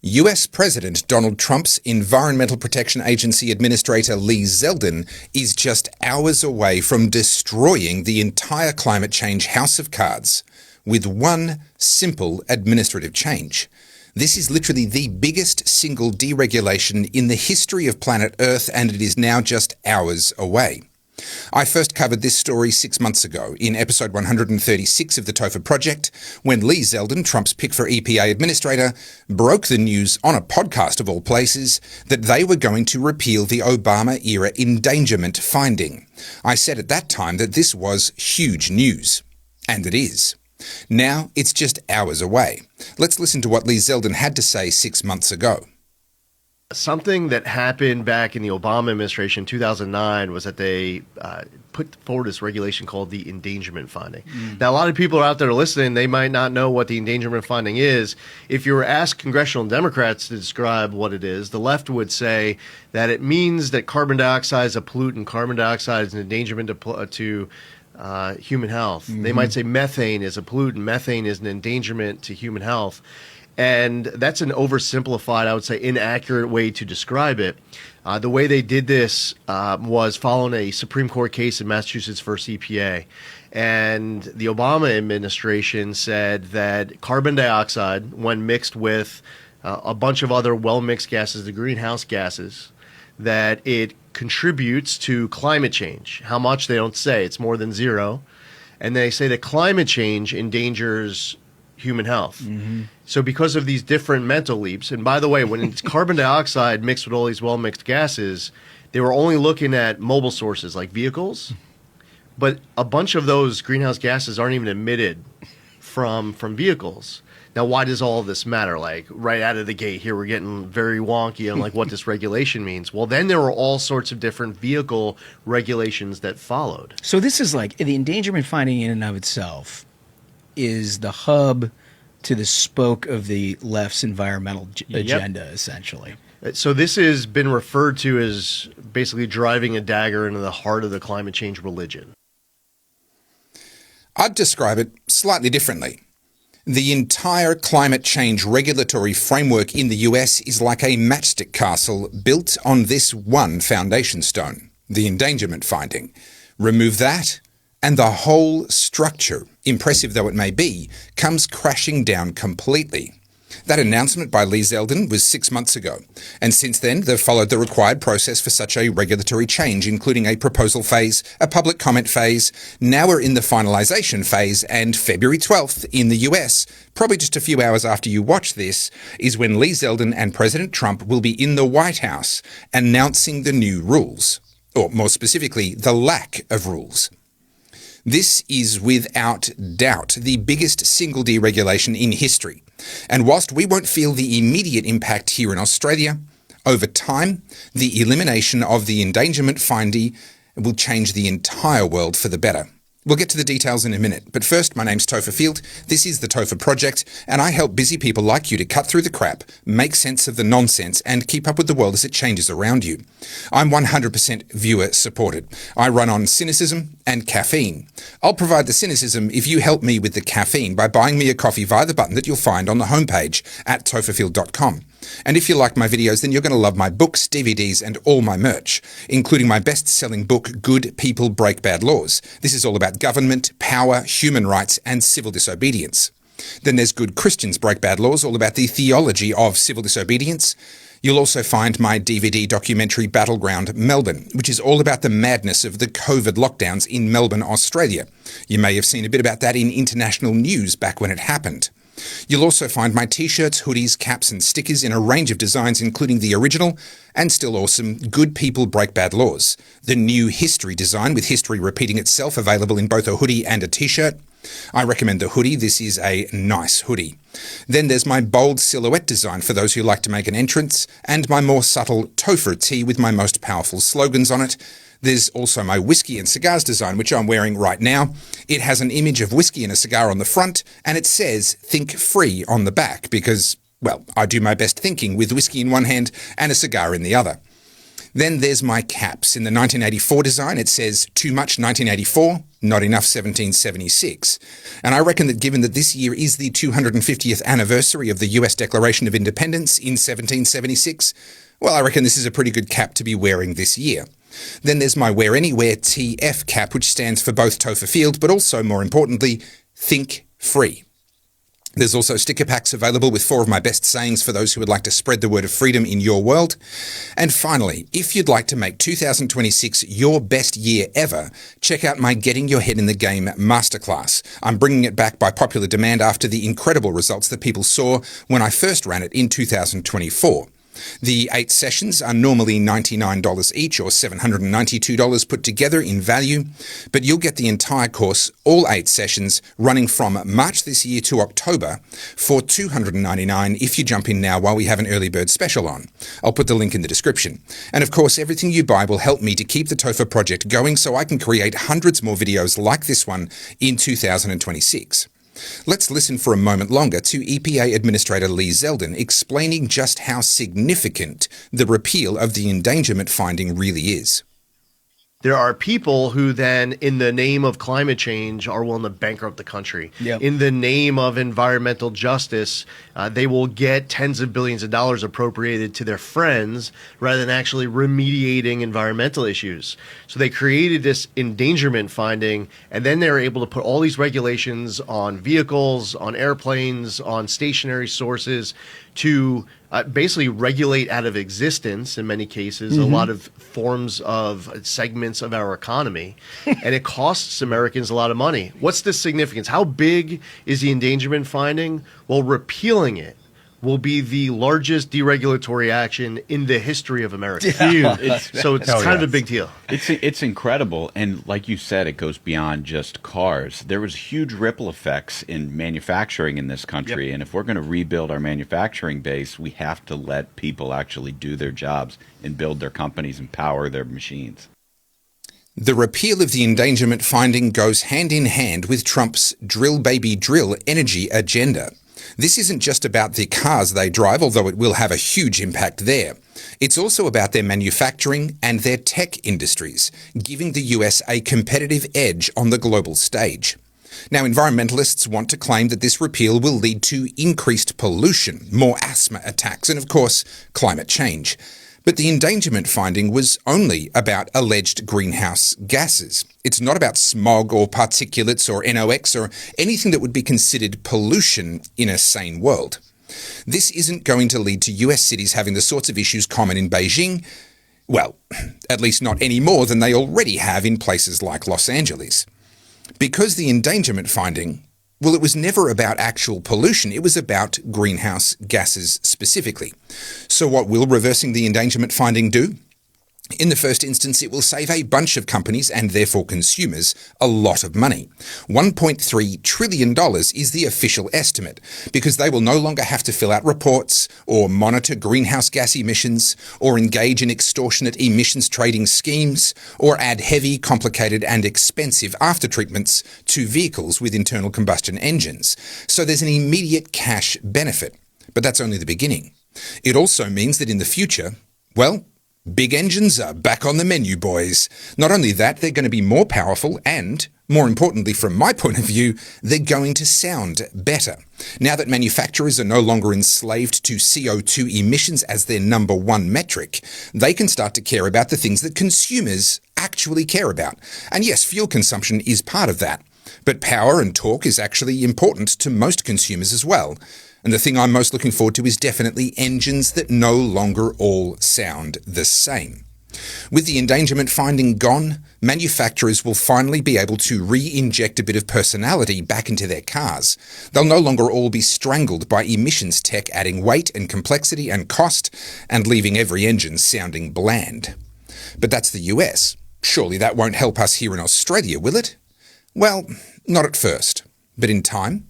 US President Donald Trump's Environmental Protection Agency Administrator Lee Zeldin is just hours away from destroying the entire climate change house of cards with one simple administrative change. This is literally the biggest single deregulation in the history of planet Earth, and it is now just hours away. I first covered this story 6 months ago in episode 136 of the Topher Project, when Lee Zeldin, Trump's pick for EPA administrator, broke the news on a podcast of all places that they were going to repeal the Obama-era endangerment finding. I said at that time that this was huge news. And it is. Now it's just hours away. Let's listen to what Lee Zeldin had to say 6 months ago. Something that happened back in the Obama administration, 2009, was that they put forward this regulation called the endangerment finding. Now, a lot of people are out there listening. They might not know what the endangerment finding is. If you were asked congressional Democrats to describe what it is, the left would say that it means that carbon dioxide is a pollutant. Carbon dioxide is an endangerment to human health. They might say methane is a pollutant. Methane is an endangerment to human health. And that's an oversimplified, I would say, inaccurate way to describe it. The way they did this was following a Supreme Court case in Massachusetts versus EPA. And the Obama administration said that carbon dioxide, when mixed with a bunch of other well-mixed gases, the greenhouse gases, that it contributes to climate change. How much, they don't say. It's more than zero. And they say that climate change endangers human health. So because of these different mental leaps, and by the way, when it's carbon dioxide mixed with all these well-mixed gases, they were only looking at mobile sources like vehicles, but a bunch of those greenhouse gases aren't even emitted from vehicles. Now, why does all of this matter? Like, right out of the gate here, we're getting very wonky on like what this regulation means. Well, then there were all sorts of different vehicle regulations that followed. So this is like the endangerment finding in and of itself is the hub to the spoke of the left's environmental agenda, essentially. So this has been referred to as basically driving a dagger into the heart of the climate change religion. I'd describe it slightly differently. The entire climate change regulatory framework in the US is like a matchstick castle built on this one foundation stone, the endangerment finding. Remove that, and the whole structure, impressive though it may be, comes crashing down completely. That announcement by Lee Zeldin was 6 months ago, and since then they've followed the required process for such a regulatory change, including a proposal phase, a public comment phase. Now we're in the finalisation phase, and February 12th in the US, probably just a few hours after you watch this, is when Lee Zeldin and President Trump will be in the White House announcing the new rules, or more specifically, the lack of rules. This is without doubt the biggest single deregulation in history. And whilst we won't feel the immediate impact here in Australia, over time, the elimination of the endangerment finding will change the entire world for the better. We'll get to the details in a minute, but first, my name's Topher Field, this is the Topher Project, and I help busy people like you to cut through the crap, make sense of the nonsense, and keep up with the world as it changes around you. I'm 100% viewer supported. I run on cynicism and caffeine. I'll provide the cynicism if you help me with the caffeine by buying me a coffee via the button that you'll find on the homepage at topherfield.com. And if you like my videos, then you're going to love my books, DVDs, and all my merch, including my best-selling book, Good People Break Bad Laws. This is all about government, power, human rights, and civil disobedience. Then there's Good Christians Break Bad Laws, all about the theology of civil disobedience. You'll also find my DVD documentary Battleground Melbourne, which is all about the madness of the COVID lockdowns in Melbourne, Australia. You may have seen a bit about that in international news back when it happened. You'll also find my t-shirts, hoodies, caps and stickers in a range of designs, including the original and still awesome Good People Break Bad Laws, the new history design with history repeating itself, available in both a hoodie and a t-shirt. I recommend the hoodie. This is a nice hoodie. Then there's my bold silhouette design for those who like to make an entrance, and my more subtle Topher tee with my most powerful slogans on it. There's also my whiskey and cigars design, which I'm wearing right now. It has an image of whiskey and a cigar on the front, and it says "Think Free" on the back because, well, I do my best thinking with whiskey in one hand and a cigar in the other. Then there's my caps. In the 1984 design, it says too much 1984, not enough 1776. And I reckon that given that this year is the 250th anniversary of the US Declaration of Independence in 1776, well, I reckon this is a pretty good cap to be wearing this year. Then there's my Wear Anywhere TF cap, which stands for both Topher Field, but also, more importantly, Think Free. There's also sticker packs available with 4 of my best sayings for those who would like to spread the word of freedom in your world. And finally, if you'd like to make 2026 your best year ever, check out my Getting Your Head in the Game masterclass. I'm bringing it back by popular demand after the incredible results that people saw when I first ran it in 2024. The 8 sessions are normally $99 each, or $792 put together in value, but you'll get the entire course, all 8 sessions, running from March this year to October for $299 if you jump in now while we have an early bird special on. I'll put the link in the description. And of course, everything you buy will help me to keep the Topher project going so I can create hundreds more videos like this one in 2026. Let's listen for a moment longer to EPA Administrator Lee Zeldin explaining just how significant the repeal of the endangerment finding really is. There are people who then, in the name of climate change, are willing to bankrupt the country. Yep. In the name of environmental justice, they will get tens of billions of dollars appropriated to their friends rather than actually remediating environmental issues. So they created this endangerment finding, and then they were able to put all these regulations on vehicles, on airplanes, on stationary sources to basically regulate out of existence, in many cases, a lot of forms of segments of our economy. And it costs Americans a lot of money. What's the significance? How big is the endangerment finding? Well, repealing it will be the largest deregulatory action in the history of America. So it's kind of a big deal. It's incredible. And like you said, it goes beyond just cars. There was huge ripple effects in manufacturing in this country. Yep. And if we're going to rebuild our manufacturing base, we have to let people actually do their jobs and build their companies and power their machines. The repeal of the endangerment finding goes hand in hand with Trump's drill baby drill energy agenda. This isn't just about the cars they drive, although it will have a huge impact there. It's also about their manufacturing and their tech industries, giving the US a competitive edge on the global stage. Now, environmentalists want to claim that this repeal will lead to increased pollution, more asthma attacks, and of course, climate change. But the endangerment finding was only about alleged greenhouse gases. It's not about smog or particulates or NOx or anything that would be considered pollution in a sane world. This isn't going to lead to US cities having the sorts of issues common in Beijing. Well, at least not any more than they already have in places like Los Angeles. Because the endangerment finding, well, it was never about actual pollution. It was about greenhouse gases specifically. So what will reversing the endangerment finding do? In the first instance, it will save a bunch of companies and therefore consumers a lot of money. $1.3 trillion is the official estimate, because they will no longer have to fill out reports or monitor greenhouse gas emissions or engage in extortionate emissions trading schemes or add heavy, complicated and expensive after-treatments to vehicles with internal combustion engines. So there's an immediate cash benefit. But that's only the beginning. It also means that in the future, well, big engines are back on the menu, boys. Not only that, they're going to be more powerful and, more importantly from my point of view, they're going to sound better. Now that manufacturers are no longer enslaved to CO2 emissions as their number one metric, they can start to care about the things that consumers actually care about. And yes, fuel consumption is part of that. But power and torque is actually important to most consumers as well. And the thing I'm most looking forward to is definitely engines that no longer all sound the same. With the endangerment finding gone, manufacturers will finally be able to re-inject a bit of personality back into their cars. They'll no longer all be strangled by emissions tech adding weight and complexity and cost and leaving every engine sounding bland. But that's the US. Surely that won't help us here in Australia, will it? Well, not at first, but in time.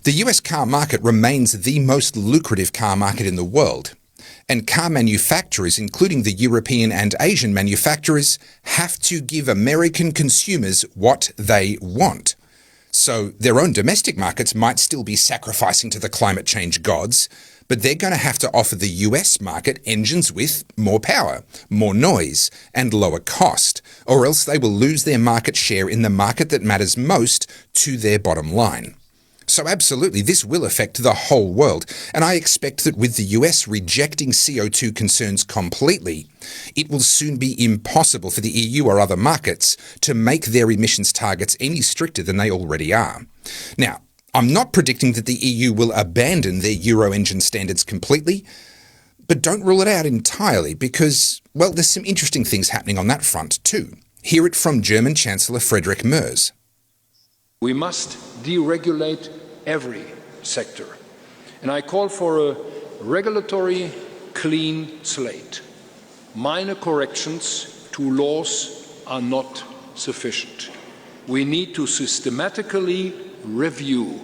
The US car market remains the most lucrative car market in the world, and car manufacturers, including the European and Asian manufacturers, have to give American consumers what they want. So their own domestic markets might still be sacrificing to the climate change gods, but they're going to have to offer the US market engines with more power, more noise, and lower cost, or else they will lose their market share in the market that matters most to their bottom line. So absolutely, this will affect the whole world, and I expect that with the US rejecting CO2 concerns completely, it will soon be impossible for the EU or other markets to make their emissions targets any stricter than they already are. Now, I'm not predicting that the EU will abandon their Euro engine standards completely, but don't rule it out entirely because, well, there's some interesting things happening on that front too. Hear it from German Chancellor Friedrich Merz. We must deregulate every sector, and I call for a regulatory clean slate. Minor corrections to laws are not sufficient. We need to systematically review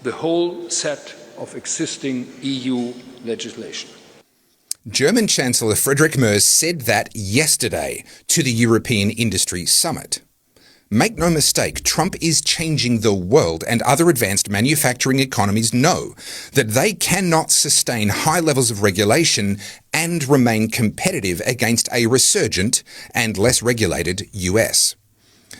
the whole set of existing EU legislation. German Chancellor Friedrich Merz said that yesterday to the European Industry Summit. Make no mistake, Trump is changing the world, and other advanced manufacturing economies know that they cannot sustain high levels of regulation and remain competitive against a resurgent and less regulated US.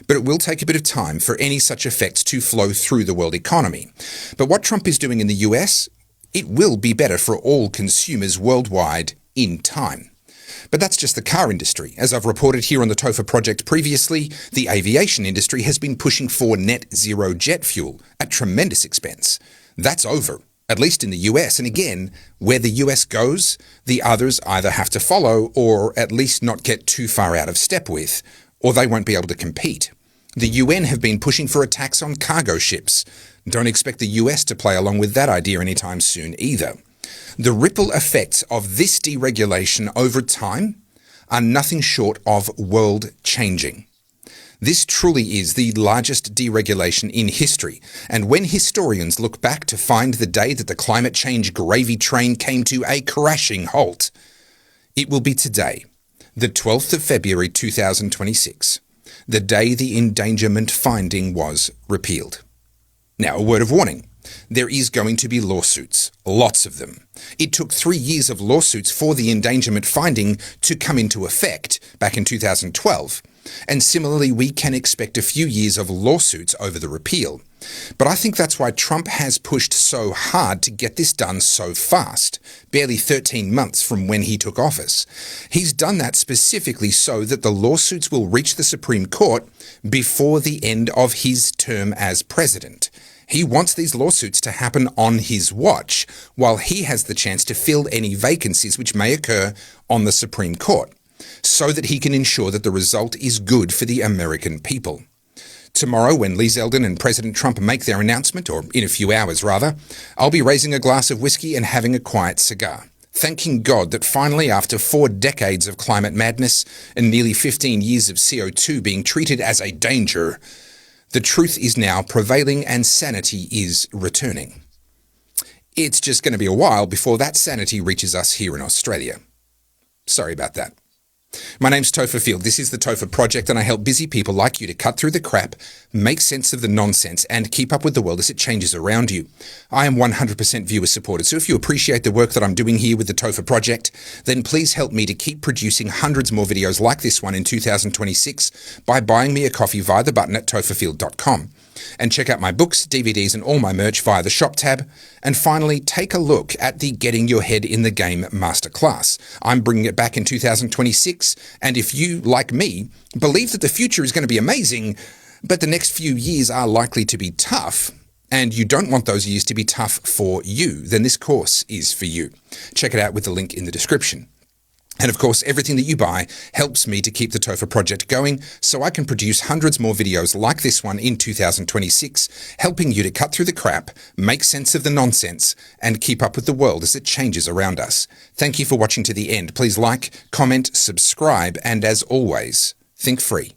But it will take a bit of time for any such effects to flow through the world economy. But what Trump is doing in the US, it will be better for all consumers worldwide in time. But that's just the car industry. As I've reported here on the TOFA project previously, the aviation industry has been pushing for net zero jet fuel at tremendous expense. That's over, at least in the US. And again, where the US goes, the others either have to follow or at least not get too far out of step with, or they won't be able to compete. The UN have been pushing for a tax on cargo ships. Don't expect the US to play along with that idea anytime soon either. The ripple effects of this deregulation over time are nothing short of world-changing. This truly is the largest deregulation in history, and when historians look back to find the day that the climate change gravy train came to a crashing halt, it will be today, the 12th of February 2026, the day the endangerment finding was repealed. Now, a word of warning. There is going to be lawsuits, lots of them. It took 3 years of lawsuits for the endangerment finding to come into effect back in 2012. And similarly, we can expect a few years of lawsuits over the repeal. But I think that's why Trump has pushed so hard to get this done so fast, barely 13 months from when he took office. He's done that specifically so that the lawsuits will reach the Supreme Court before the end of his term as president. He wants these lawsuits to happen on his watch, while he has the chance to fill any vacancies which may occur on the Supreme Court, so that he can ensure that the result is good for the American people. Tomorrow, when Lee Zeldin and President Trump make their announcement, or in a few hours rather, I'll be raising a glass of whiskey and having a quiet cigar, thanking God that finally, after 4 decades of climate madness and nearly 15 years of CO2 being treated as a danger, the truth is now prevailing and sanity is returning. It's just going to be a while before that sanity reaches us here in Australia. Sorry about that. My name's Topher Field. This is the Topher Project, and I help busy people like you to cut through the crap, make sense of the nonsense, and keep up with the world as it changes around you. I am 100% viewer supported, so if you appreciate the work that I'm doing here with the Topher Project, then please help me to keep producing hundreds more videos like this one in 2026 by buying me a coffee via the button at topherfield.com. And check out my books, DVDs, and all my merch via the shop tab. And finally, take a look at the Getting Your Head in the Game Masterclass. I'm bringing it back in 2026, and if you, like me, believe that the future is going to be amazing, but the next few years are likely to be tough, and you don't want those years to be tough for you, then this course is for you. Check it out with the link in the description. And of course, everything that you buy helps me to keep the Topher Project going, so I can produce hundreds more videos like this one in 2026, helping you to cut through the crap, make sense of the nonsense, and keep up with the world as it changes around us. Thank you for watching to the end. Please like, comment, subscribe, and as always, think free.